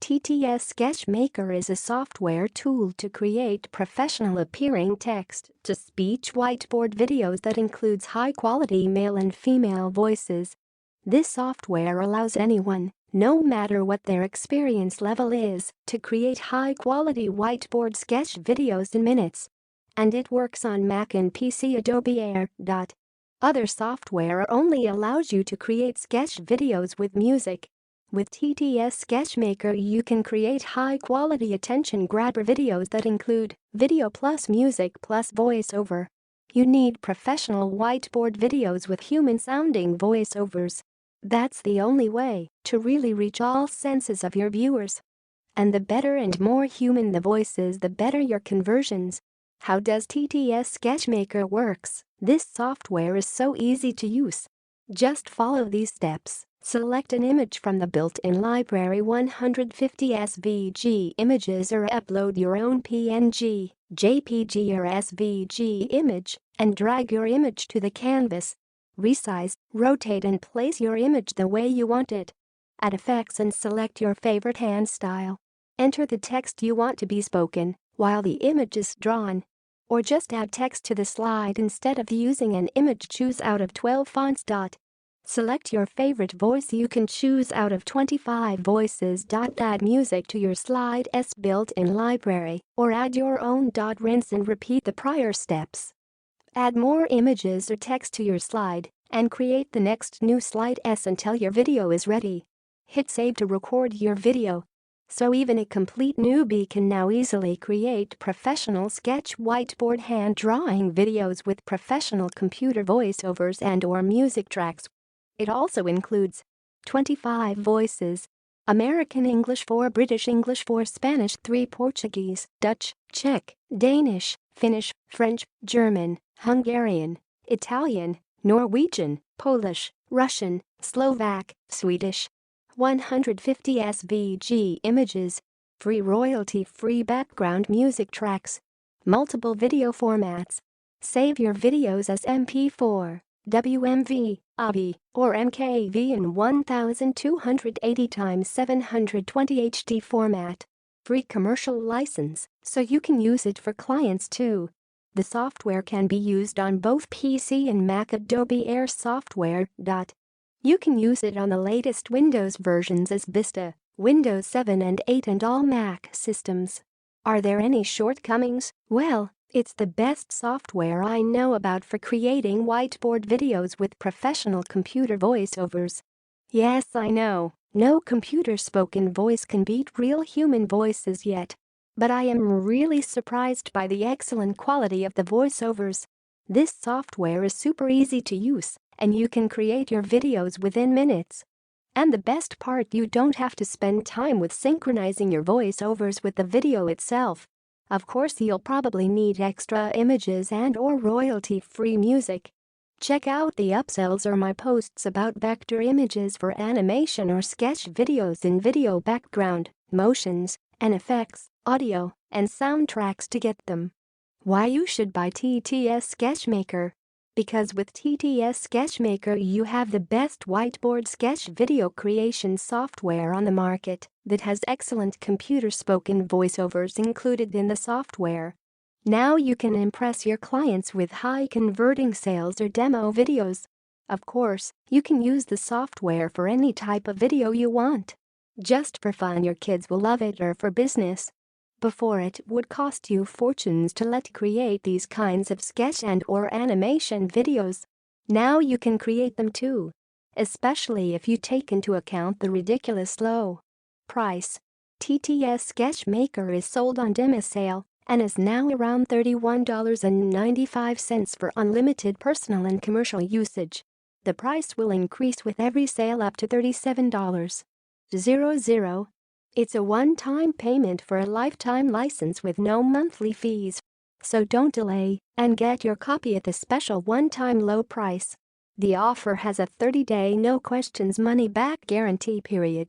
TTS Sketch Maker is a software tool to create professional-appearing text-to-speech whiteboard videos that includes high-quality male and female voices. This software allows anyone, no matter what their experience level is, to create high-quality whiteboard sketch videos in minutes. And it works on Mac and PC. Adobe Air. Other software only allows you to create sketch videos with music. With TTS Sketch Maker you can create high-quality attention-grabber videos that include video plus music plus voiceover. You need professional whiteboard videos with human-sounding voiceovers. That's the only way to really reach all senses of your viewers. And the better and more human the voices, the better your conversions. How does TTS Sketch Maker works? This software is so easy to use. Just follow these steps. Select an image from the built-in library 150 SVG images or upload your own PNG, JPG or SVG image and drag your image to the canvas. Resize, rotate and place your image the way you want it. Add effects and select your favorite hand style. Enter the text you want to be spoken while the image is drawn. Or just add text to the slide instead of using an image. Choose out of 12 fonts. Select your favorite voice. You can choose out of 25 voices. Add music to your slide's built-in library or add your own. Rinse and repeat the prior steps. Add more images or text to your slide and create the next new slide until your video is ready. Hit save to record your video. So even a complete newbie can now easily create professional sketch whiteboard hand drawing videos with professional computer voiceovers and/or music tracks. It also includes 25 voices, American English 4, British English 4, Spanish 3, Portuguese, Dutch, Czech, Danish, Finnish, French, German, Hungarian, Italian, Norwegian, Polish, Russian, Slovak, Swedish. 150 SVG images, free royalty-free background music tracks, multiple video formats. Save your videos as MP4, WMV, AVI, or MKV in 1280x720 HD format. Free commercial license, so you can use it for clients too. The software can be used on both PC and Mac. Adobe Air software. You can use it on the latest Windows versions as Vista, Windows 7 and 8 and all Mac systems. Are there any shortcomings? Well, it's the best software I know about for creating whiteboard videos with professional computer voiceovers. Yes, I know, no computer spoken voice can beat real human voices yet. But I am really surprised by the excellent quality of the voiceovers. This software is super easy to use, and you can create your videos within minutes. And the best part, you don't have to spend time with synchronizing your voiceovers with the video itself. Of course, you'll probably need extra images and/or royalty-free music. Check out the upsells or my posts about vector images for animation or sketch videos in video background, motions, and effects, audio, and soundtracks to get them. Why you should buy TTS Sketch Maker? Because with TTS Sketch Maker you have the best whiteboard sketch video creation software on the market that has excellent computer spoken voiceovers included in the software. Now you can impress your clients with high converting sales or demo videos. Of course, you can use the software for any type of video you want. Just for fun, your kids will love it, or for business. Before, it would cost you fortunes to create these kinds of sketch and/or animation videos. Now you can create them too, especially if you take into account the ridiculous low price. TTS Sketch Maker is sold on demo sale and is now around $31.95 for unlimited personal and commercial usage. The price will increase with every sale up to $37.00. It's a one-time payment for a lifetime license with no monthly fees. So don't delay and get your copy at the special one-time low price. The offer has a 30-day no questions money-back guarantee period.